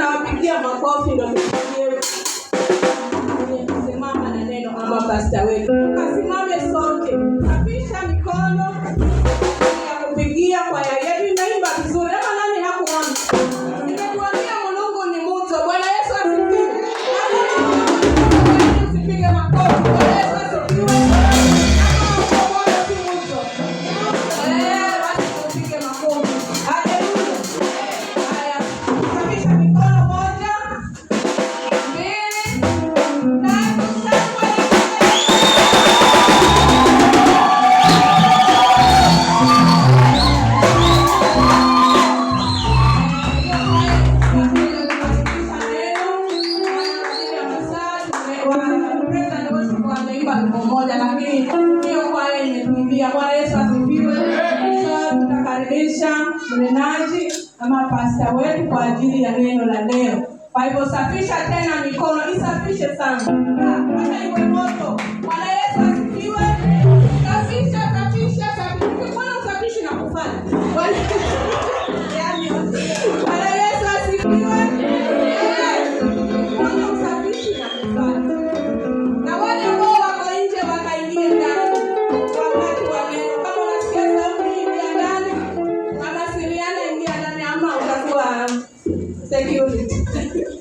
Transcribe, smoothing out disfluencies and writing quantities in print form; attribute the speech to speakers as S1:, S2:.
S1: Tutawapigia makofi ndio tusimama na neno kama pastor wetu. Tukasimame sote. Kabisha mikono ya kupigia kwa yeye naimba vizuri. Ama nani hakuona? Nimekuambia Mungu ni mtu. Bwana Yesu asifiwe. Usipige makofi. Bwana Yesu asifiwe. Mnenaji ama pastor wetu kwa ajili ya neno la leo. Kwa hivyo safisha tena mikono, isafishe sana. Hata iwe moto. Bwana Yesu asifiwe. Safisha. Mbona usafishi na kufanya? Bwana Yesu asifiwe. Mbona usafishi na kufanya? Na wale ambao wako nje wakaingie ndani. Wakati wa neno kama unasikia sauti ingia ndani. Ama siriana ingia ndani ama utakuwa security.